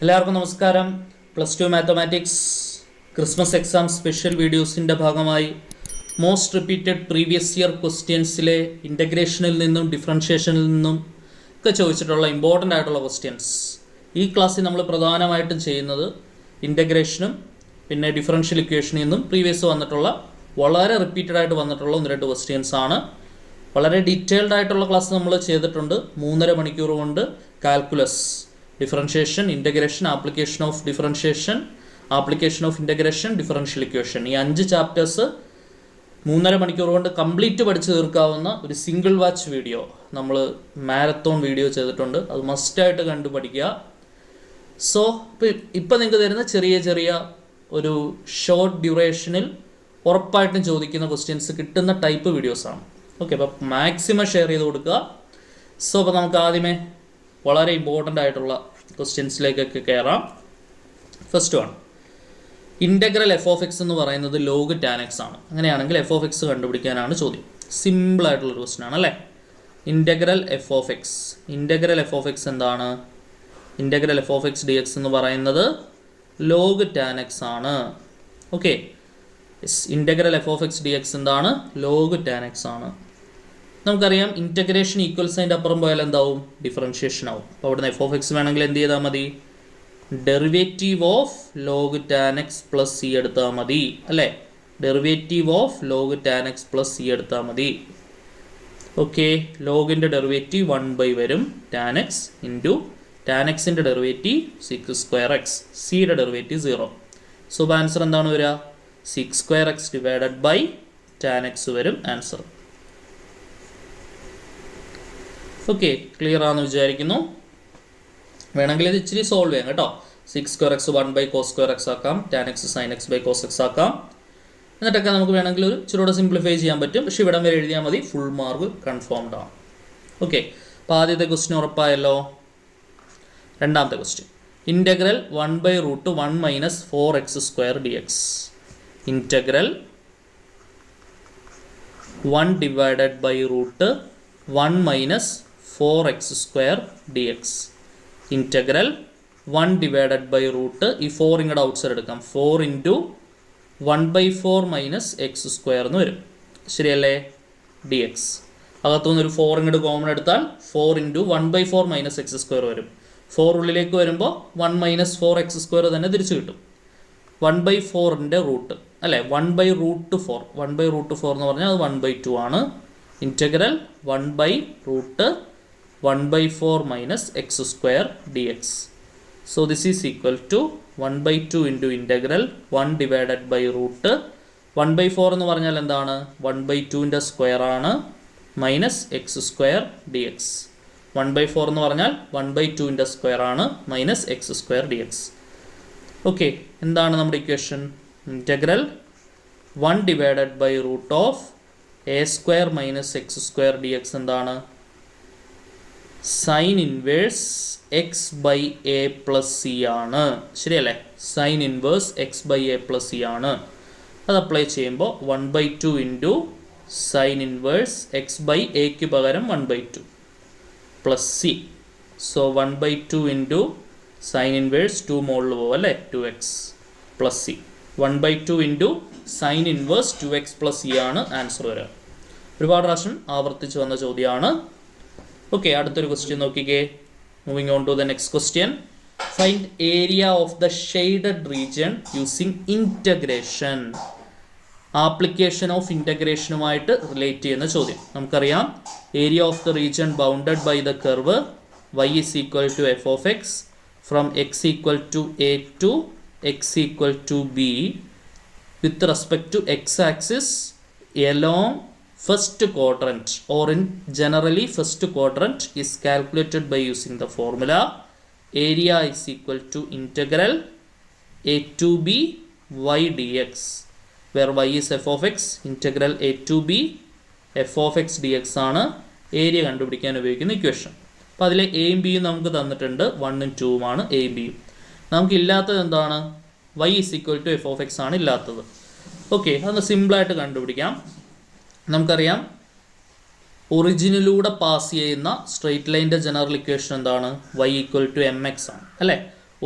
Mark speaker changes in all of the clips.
Speaker 1: എല്ലാവർക്കും നമസ്കാരം. +2 mathematics Christmas exam special വീഡിയോസിൻ്റെ ഭാഗമായി മോസ്റ്റ് റിപ്പീറ്റഡ് പ്രീവിയസ് ഇയർ ക്വസ്റ്റ്യൻസിലെ ഇൻ്റഗ്രേഷനിൽ നിന്നും ഡിഫറൻഷ്യേഷനിൽ നിന്നും ഒക്കെ ചോദിച്ചിട്ടുള്ള ഇമ്പോർട്ടൻ്റ് ആയിട്ടുള്ള ക്വസ്റ്റ്യൻസ് ഈ ക്ലാസ്സിൽ നമ്മൾ പ്രധാനമായിട്ടും ചെയ്യുന്നത് ഇൻ്റഗ്രേഷനും പിന്നെ ഡിഫറൻഷ്യൽ ഇക്വേഷനിൽ നിന്നും പ്രീവിയസ് വന്നിട്ടുള്ള വളരെ റിപ്പീറ്റഡ് ആയിട്ട് വന്നിട്ടുള്ള 1-2 ക്വസ്റ്റ്യൻസ് ആണ്. വളരെ ഡീറ്റെയിൽഡ് ആയിട്ടുള്ള ക്ലാസ് നമ്മൾ ചെയ്തിട്ടുണ്ട്. 3.5 മണിക്കൂർ കൊണ്ട് calculus, differentiation, integration, application of differentiation, application of integration, differential equation, ഈ 5 ചാപ്റ്റേഴ്സ് 3.5 മണിക്കൂർ കൊണ്ട് കംപ്ലീറ്റ് പഠിച്ചു തീർക്കാവുന്ന ഒരു സിംഗിൾ വാച്ച് വീഡിയോ നമ്മൾ മാരത്തോൺ വീഡിയോ ചെയ്തിട്ടുണ്ട്. അത് മസ്റ്റായിട്ട് കണ്ടു പഠിക്കുക. സോ ഇപ്പം നിങ്ങൾക്ക് തരുന്ന ചെറിയ ചെറിയ ഒരു ഷോർട്ട് ഡ്യൂറേഷനിൽ ഉറപ്പായിട്ടും ചോദിക്കുന്ന ക്വസ്റ്റ്യൻസ് കിട്ടുന്ന ടൈപ്പ് വീഡിയോസാണ്. ഓക്കെ, അപ്പോൾ മാക്സിമം ഷെയർ ചെയ്ത് കൊടുക്കുക. സോ അപ്പോൾ നമുക്ക് ആദ്യമേ വളരെ ഇമ്പോർട്ടൻ്റ് ആയിട്ടുള്ള ക്വസ്റ്റ്യൻസിലേക്കൊക്കെ കയറാം. First one, integral F of X എന്ന് പറയുന്നത് ലോഗ് ടാൻ എക്സ് ആണ്. അങ്ങനെയാണെങ്കിൽ എഫ് ഓഫ് എക്സ് കണ്ടുപിടിക്കാനാണ് ചോദ്യം. സിമ്പിളായിട്ടുള്ളൊരു ക്വസ്റ്റ്യൻ ആണ് അല്ലേ. Integral F of X, integral F of X എന്താണ്? Integral F of X D X എന്ന് പറയുന്നത് ലോഗ് ടാൻ എക്സ് ആണ്. Okay, integral F of X D X എന്താണ്? ലോഗ് ടാൻ എക്സ് ആണ്. നമുക്കറിയാം ഇൻ്റഗ്രേഷൻ ഈക്വൽ സൈൻ്റെ അപ്പുറം പോയാൽ എന്താവും? ഡിഫറൻഷ്യേഷൻ ആവും. അപ്പോൾ അവിടുന്ന് എഫ് ഓഫ് എക്സ് വേണമെങ്കിൽ എന്ത് ചെയ്താൽ മതി? Derivative of log tan x plus c എടുത്താൽ മതി അല്ലേ. Derivative of log tan x plus c എടുത്താൽ മതി. ഓക്കെ, ലോഗിൻ്റെ ഡെറിവേറ്റീവ് 1 വരും ടാൻ എക്സ് ഇൻറ്റു ടാൻ എക്സിൻ്റെ ഡെറിവേറ്റീവ് 6² എക്സ്, സിയുടെ ഡെറിവേറ്റീവ് 0. സോ ആൻസർ എന്താണ് വരിക? 6² x divided by tan x വരും ആൻസർ. ഓക്കെ, ക്ലിയർ ആണെന്ന് വിചാരിക്കുന്നു. വേണമെങ്കിൽ ഇത് ഇച്ചിരി സോൾവ് ചെയ്യാം കേട്ടോ. 6² എക്സ് 1/cos² എക്സ് ആക്കാം, tan x sine X by cos X ആക്കാം. എന്നിട്ടൊക്കെ നമുക്ക് വേണമെങ്കിൽ ഒരു ഇച്ചിരൂടെ സിംപ്ലിഫൈ ചെയ്യാൻ പറ്റും. പക്ഷേ ഇവിടം വരെ എഴുതിയാൽ മതി, ഫുൾ മാർക്ക് കൺഫേംഡ് ആണ്. ഓക്കെ, അപ്പോൾ ആദ്യത്തെ ക്വസ്റ്റ്യൻ ഉറപ്പായല്ലോ. രണ്ടാമത്തെ question, integral 1/√1 - 4x² dx. Integral 1/√1 - 4x² dx. Integral 1/√, ഈ 4 ഇങ്ങോട്ട് ഔട്ട് സൈഡ് എടുക്കാം, 4 × 1/4 - x² എന്ന് വരും. ശരിയല്ലേ? dx അകത്തുനിന്ന് ഒരു 4 ഇങ്ങോട്ട് കോമൺ എടുത്താൽ 4 × 1/4 - x² വരും. 4 ഉള്ളിലേക്ക് വരുമ്പോൾ 1 - 4x² തന്നെ തിരിച്ചു കിട്ടും. 1/4ൻ്റെ റൂട്ട് അല്ലേ, 1/√4. 1/√4 എന്ന് പറഞ്ഞാൽ അത് 1/2 ആണ്. Integral 1/√1/4 - x² dx. So this is equal to 1/2 into integral 1/√. 1/4 എന്ന് പറഞ്ഞാൽ എന്താണ്? 1/2ൻ്റെ സ്ക്വയർ ആണ് മൈനസ് x² dx. 1/4 എന്ന് പറഞ്ഞാൽ 1/2ൻ്റെ സ്ക്വയർ ആണ് മൈനസ് x² dx. ഓക്കെ, എന്താണ് നമ്മുടെ equation? Integral 1/√a² - x² dx എന്താണ്? സൈൻ ഇൻവേഴ്സ് x/a + c ആണ്. ശരിയല്ലേ? സൈൻ ഇൻവേഴ്സ് x/a + c ആണ്. അത് അപ്ലൈ ചെയ്യുമ്പോൾ 1/2 ഇൻറ്റു സൈൻ ഇൻവേഴ്സ് x/aക്ക് പകരം 1/2 plus C. So 1/2 into sine inverse 2 മുകളിൽ പോകും അല്ലേ, 2x plus C. 1/2 into sine inverse 2x + c ആണ് ആൻസർ വരിക. ഒരുപാട് പ്രാവശ്യം ആവർത്തിച്ച് വന്ന ചോദ്യമാണ്. ഓക്കെ, അടുത്തൊരു ക്വസ്റ്റ്യൻ നോക്കിക്കേ. Moving on to the next question. Find area of the shaded region using integration. Application of ഇൻ്റഗ്രേഷനുമായിട്ട് റിലേറ്റ് ചെയ്യുന്ന ചോദ്യം. നമുക്കറിയാം area of the region bounded by the curve y = f of x from x = a to x = b with respect to x axis along first quadrant or in generally first quadrant is calculated by using the formula area is equal to integral a to b y dx, where y is f of x, integral a to b f of x dx ആണ് area കണ്ടുപിടിക്കാൻ ഉപയോഗിക്കുന്ന equation. അപ്പോൾ അതിലെ എയും ബിയും നമുക്ക് തന്നിട്ടുണ്ട്, 1ഉം 2ഉം ആണ് എയും ബിയും. നമുക്കില്ലാത്തത് എന്താണ്? y = f of x ആണ് ഇല്ലാത്തത്. ഓക്കെ, അതൊന്ന് സിമ്പിളായിട്ട് കണ്ടുപിടിക്കാം. നമുക്കറിയാം ഒറിജിനിലൂടെ പാസ് ചെയ്യുന്ന സ്ട്രെയിറ്റ് ലൈൻ്റെ ജനറൽ ഇക്വേഷൻ എന്താണ്? y = mx ആണ് അല്ലേ.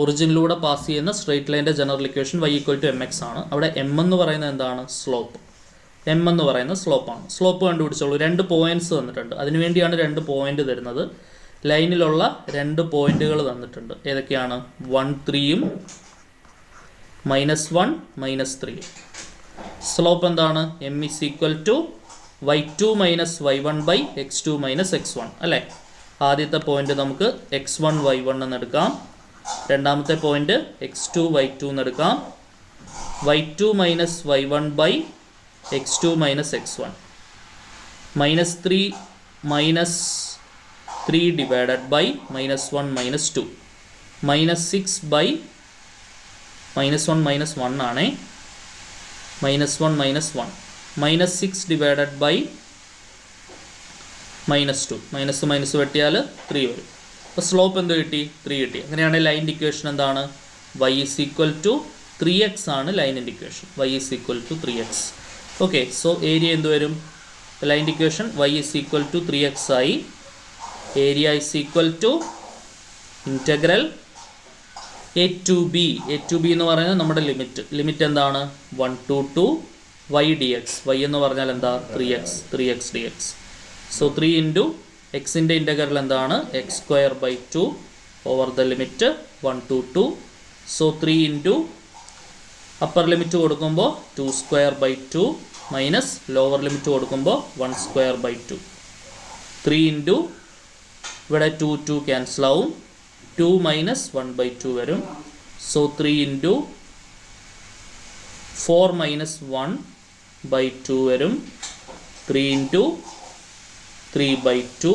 Speaker 1: ഒറിജിനിലൂടെ പാസ് ചെയ്യുന്ന സ്ട്രെയിറ്റ് ലൈൻ്റെ general equation y equal to mx ആണ്. അവിടെ m എന്ന് പറയുന്നത് എന്താണ്? സ്ലോപ്പ്. m എന്ന് പറയുന്നത് സ്ലോപ്പാണ്. സ്ലോപ്പ് കണ്ടുപിടിച്ചോളൂ. 2 പോയിന്റ്സ് തന്നിട്ടുണ്ട്. അതിനുവേണ്ടിയാണ് 2 പോയിന്റ് തരുന്നത്. ലൈനിലുള്ള 2 പോയിന്റുകൾ തന്നിട്ടുണ്ട്. ഏതൊക്കെയാണ്? 1 3യും -1 -3. സ്ലോപ്പ് എന്താണ്? m is equal to y2 minus y1 by x2 minus x1 അല്ലേ? ആദ്യത്തെ പോയിന്റ് നമുക്ക് x1 y1 എന്ന് എടുക്കാം. രണ്ടാമത്തെ പോയിന്റ് x2 y2 എന്ന് എടുക്കാം. y2 minus y1 by x2 minus x1 -3 minus 3 divided by -1 minus 2 -6 by -1 minus 1 ആണേ. -1 minus 1 -6 divided by -2 മൈനസ് വെട്ടിയാൽ 3 വരും. അപ്പോൾ സ്ലോപ്പ് എന്ത് കിട്ടി? 3 കിട്ടി. അങ്ങനെയാണെങ്കിൽ ലൈൻ ഇക്വേഷൻ എന്താണ്? y is equal to 3x ആണ് ലൈനിൻ്റെ equation. y is equal to 3x. Okay, so area എന്ത് വരും? Line equation y is equal to 3x ആയി. Area is equal to integral a to b എന്ന് പറയുന്നത് നമ്മുടെ limit എന്താണ്? 1 to 2 y dx. y എന്ന് പറഞ്ഞാൽ എന്താ? 3x dx. സോ 3 ഇൻറ്റു എക്സിൻ്റെ ഇൻറ്റഗ്രൽ എന്താണ്? x²/2 over the limit 1 to 2. So 3 into upper limit കൊടുക്കുമ്പോൾ 2²/2 മൈനസ് ലോവർ ലിമിറ്റ് കൊടുക്കുമ്പോൾ 1²/2. 3 ഇൻറ്റു ഇവിടെ 2 ക്യാൻസൽ ആവും. 2 മൈനസ് 1/2 വരും. സോ 3 ഇൻറ്റു 4 മൈനസ് 1/2 വരും. 3 ഇൻറ്റു 3/2.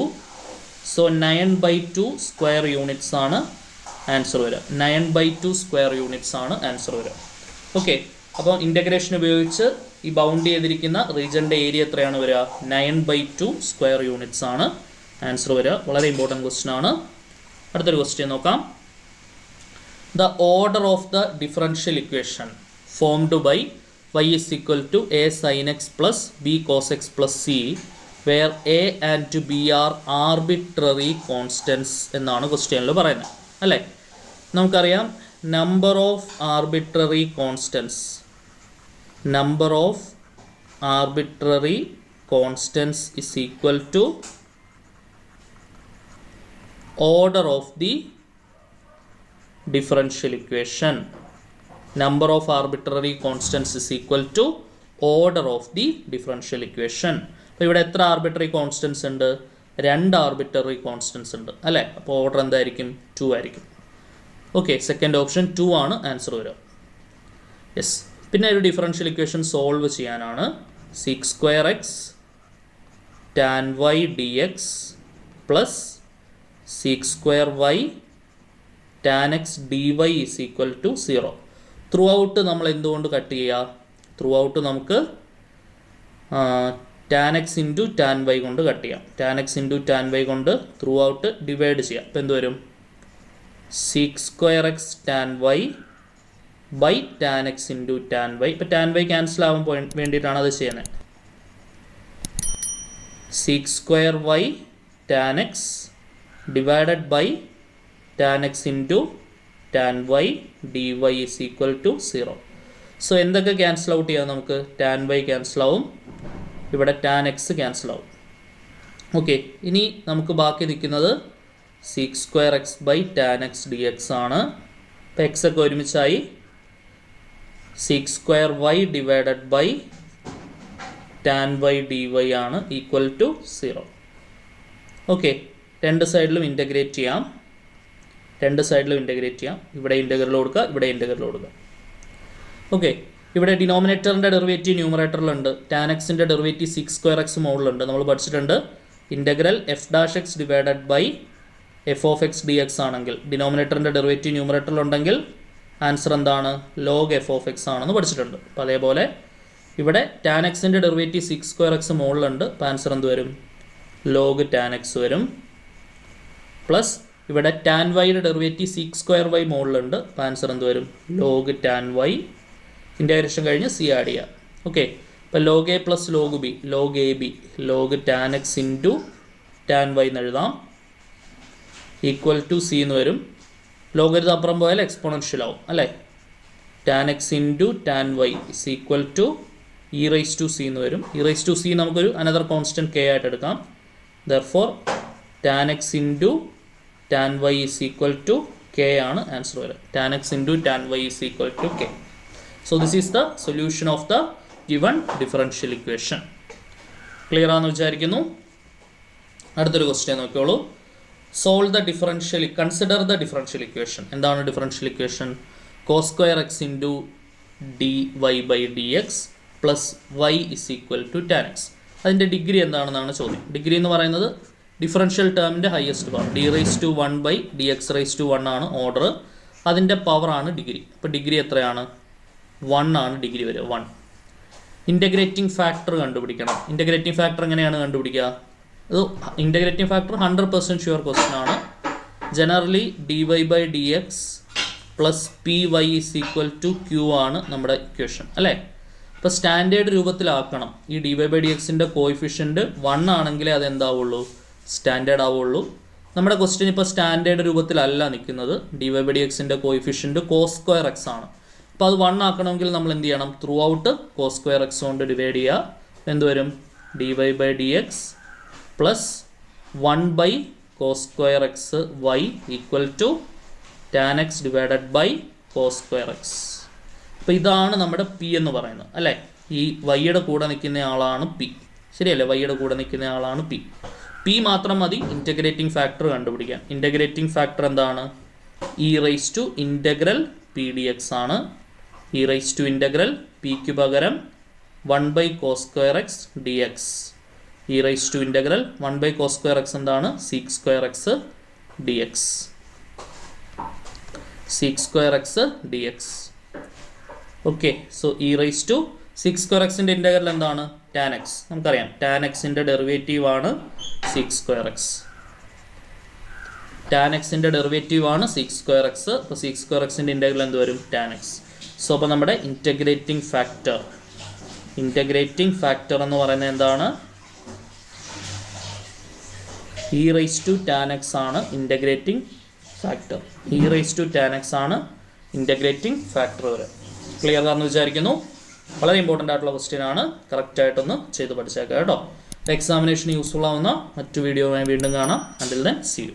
Speaker 1: സോ 9/2 സ്ക്വയർ യൂണിറ്റ്സ് ആണ് ആൻസർ വരിക. 9/2 സ്ക്വയർ യൂണിറ്റ്സ് ആണ് ആൻസർ വരിക. ഓക്കെ, അപ്പോൾ ഇൻ്റഗ്രേഷൻ ഉപയോഗിച്ച് ഈ ബൗണ്ട് ചെയ്തിരിക്കുന്ന റീജൻ്റെ ഏരിയ എത്രയാണ് വരിക? 9/2 സ്ക്വയർ യൂണിറ്റ്സ് ആണ് ആൻസർ വരിക. വളരെ ഇമ്പോർട്ടൻറ്റ് ക്വസ്റ്റ്യൻ ആണ്. അടുത്തൊരു ക്വസ്റ്റ്യൻ നോക്കാം. The order of the differential equation formed by y is equal to a sin x plus b cos x plus c where a and b are arbitrary constants എന്നാണ് ക്വസ്റ്റ്യനിൽ പറയുന്നത് അല്ലേ? നമുക്കറിയാം number of arbitrary constants is equal to order of the differential equation. Number of arbitrary constants is equal to order of the differential equation. അപ്പോൾ ഇവിടെ എത്ര arbitrary constants ഉണ്ട്? 2 arbitrary constants ഉണ്ട് അല്ലേ? അപ്പോൾ ഓർഡർ എന്തായിരിക്കും? 2 ആയിരിക്കും. ഓക്കെ, സെക്കൻഡ് ഓപ്ഷൻ 2 ആണ് ആൻസർ വരിക. യെസ്. പിന്നെ ഒരു ഡിഫറൻഷ്യൽ ഇക്വേഷൻ സോൾവ് ചെയ്യാനാണ്. sec² x tan y dx plus sec² y tan x dy is equal to 0. Throughout നമ്മൾ എന്തുകൊണ്ട് കട്ട് ചെയ്യുക? ത്രൂ ഔട്ട് നമുക്ക് tan x into tan y കൊണ്ട് കട്ട് ചെയ്യാം. tan x into tan y കൊണ്ട് throughout divide ചെയ്യാം. അപ്പോൾ എന്ത് വരും? sec² x tan y by tan x into tan y. ഇപ്പോൾ tan y ക്യാൻസൽ ആവാൻ വേണ്ടിയിട്ടാണ് അത് ചെയ്യുന്നത്. sec² y tan x divided by tan x into tan y dy is equal to 0. So എന്തൊക്കെ ക്യാൻസൽ ഔട്ട് ചെയ്യാം നമുക്ക്? tan y cancel ആവും, ഇവിടെ tan x ക്യാൻസൽ ആവും. ഓക്കെ, ഇനി നമുക്ക് ബാക്കി നിൽക്കുന്നത് sec² x by tan x dx ആണ്. അപ്പോൾ x ഒക്കെ ഒരുമിച്ചായി. sec² y divided by tan y dy ആണ് ഈക്വൽ ടു 0. ഓക്കെ, രണ്ട് സൈഡിലും ഇൻ്റഗ്രേറ്റ് ചെയ്യാം. ഇവിടെ ഇൻ്റഗ്രൽ കൊടുക്കുക, ഇവിടെ ഇൻ്റഗ്രൽ കൊടുക്കുക. ഓക്കെ, ഇവിടെ ഡിനോമിനേറ്ററിൻ്റെ ഡെറിവേറ്റീവ് ന്യൂമറേറ്ററിലുണ്ട്. tan എക്സിൻ്റെ ഡെറിവേറ്റീവ് sec² x മുകളിലുണ്ട്. നമ്മൾ പഠിച്ചിട്ടുണ്ട് integral f' x divided by f of x dx ആണെങ്കിൽ ഡിനോമിനേറ്ററിൻ്റെ ഡെറിവേറ്റീവ് ന്യൂമറേറ്ററിലുണ്ടെങ്കിൽ ആൻസർ എന്താണ്? log f of x ആണെന്ന് പഠിച്ചിട്ടുണ്ട്. അപ്പോൾ അതേപോലെ ഇവിടെ tan എക്സിൻ്റെ ഡെറിവേറ്റീവ് sec² x മുകളിലുണ്ട്. അപ്പോൾ ആൻസർ എന്ത് വരും? log tan x വരും. പ്ലസ് ഇവിടെ tan yയുടെ ഡെറിവേറ്റീവ് sec² y മുകളിലുണ്ട്. അപ്പോൾ ആൻസർ എന്ത് വരും? log tan y. ഇൻ്റഗ്രേഷൻ കഴിഞ്ഞ് c ആഡ് ചെയ്യുക. ഓക്കെ, അപ്പോൾ log a plus log b, log ab, log tan x into tan y എന്ന് എഴുതാം. ഈക്വൽ ടു c എന്ന് വരും. ലോഗരിതം അപ്പുറം പോയാൽ എക്സ്പോണൻഷ്യൽ ആവും അല്ലേ. Tan X into tan Y is equal to E raise to C എന്ന് വരും. ഇ റൈസ് ടു സി നമുക്കൊരു അനദർ കോൺസ്റ്റൻറ്റ് കെ ആയിട്ട് എടുക്കാം. Therefore tan X into tan Y is equal to K ആണ് ആൻസർ വരിക. Tan X into tan Y is equal to K. So this is the solution of the given differential equation. Clear ആണെന്ന് വിചാരിക്കുന്നു. അടുത്തൊരു question നോക്കിയോളൂ. Solve the differential, consider the differential equation. എന്താണ് differential equation? Cos square X into D Y by D X plus Y is equal to tan X. അതിൻ്റെ degree എന്താണെന്നാണ് ചോദ്യം. Degree എന്ന് പറയുന്നത് ഡിഫറൻഷ്യൽ ടേമിൻ്റെ highest power. D raise to 1 by D X raise to 1 ആണ് order. അതിൻ്റെ പവറാണ് degree. അപ്പോൾ ഡിഗ്രി എത്രയാണ്? 1 ആണ് ഡിഗ്രി വരിക. 1. ഇൻ്റഗ്രേറ്റിംഗ് ഫാക്ടർ കണ്ടുപിടിക്കണം. ഇൻ്റഗ്രേറ്റിംഗ് ഫാക്ടർ എങ്ങനെയാണ് കണ്ടുപിടിക്കുക? അത് ഇൻ്റഗ്രേറ്റിംഗ് ഫാക്ടർ 100% ഷുവർ ക്വസ്റ്റ്യൻ ആണ്. Generally d Y by D X plus p y is equal to q ആണ് നമ്മുടെ ഇക്വേഷൻ അല്ലേ. ഇപ്പോൾ സ്റ്റാൻഡേർഡ് രൂപത്തിലാക്കണം. ഈ ഡി വൈ ബൈ ഡി എക്സിൻ്റെ കോയിഫിഷ്യൻറ്റ് 1 ആണെങ്കിലേ അതെന്താവുള്ളൂ? സ്റ്റാൻഡേർഡ് ആവുള്ളൂ. നമ്മുടെ ക്വസ്റ്റ്യൻ ഇപ്പോൾ സ്റ്റാൻഡേർഡ് രൂപത്തിലല്ല നിൽക്കുന്നത്. ഡി വൈ ബൈ ഡി എക്സിൻ്റെ കോയിഫിഷ്യൻറ്റ് കോസ് സ്ക്വയർ എക്സ് ആണ്. അപ്പോൾ അത് 1 ആക്കണമെങ്കിൽ നമ്മൾ എന്ത് ചെയ്യണം? Throughout cos square x കൊണ്ട് ഡിവൈഡ് ചെയ്യുക. എന്ത് വരും? D Y by D X plus 1 by cos square x y equal to tan x divided by cos square x. അപ്പോൾ ഇതാണ് നമ്മുടെ പി എന്ന് പറയുന്നത് അല്ലേ. ഈ വൈയുടെ കൂടെ നിൽക്കുന്ന ആളാണ് പി. ശരിയല്ലേ? വൈയുടെ കൂടെ നിൽക്കുന്ന ആളാണ് പി. പി മാത്രം മതി ഇൻ്റഗ്രേറ്റിംഗ് ഫാക്ടർ കണ്ടുപിടിക്കാൻ. ഇൻ്റഗ്രേറ്റിംഗ് ഫാക്ടർ എന്താണ്? E raise to integral P D X ആണ്. ഇ റൈസ് ടു ഇൻ്റഗ്രൽ പിക്ക് പകരം 1 by cos square X D X. E raise to integral 1 by cos square X എന്താണ്? Sec square X D X. Sec square X D X. Okay. So E raise to sec square എക്സിൻ്റെ integral എന്താണ്? Tan X. നമുക്കറിയാം tan എക്സിൻ്റെ derivative ആണ് sec square X. Tan എക്സിൻ്റെ derivative ആണ് sec square x. അപ്പോൾ seek square എക്സിൻ്റെ integral എന്ത് വരും? Tan X. സോ അപ്പോൾ നമ്മുടെ ഇൻ്റഗ്രേറ്റിംഗ് ഫാക്ടർ എന്ന് പറയുന്നത് എന്താണ്? E raise to tan X ആണ് integrating factor. E raise to tan X ആണ് ഇൻ്റഗ്രേറ്റിംഗ് ഫാക്ടർ വരെ. ക്ലിയർ ആണെന്ന് വിചാരിക്കുന്നു. വളരെ ഇമ്പോർട്ടൻ്റ് ആയിട്ടുള്ള ക്വസ്റ്റ്യൻ ആണ്. കറക്റ്റായിട്ടൊന്ന് ചെയ്ത് പഠിച്ചേക്കാം കേട്ടോ. എക്സാമിനേഷന് യൂസ്ഫുൾ ആവുന്ന മറ്റു വീഡിയോയുമായി വീണ്ടും കാണാം. Until then see U.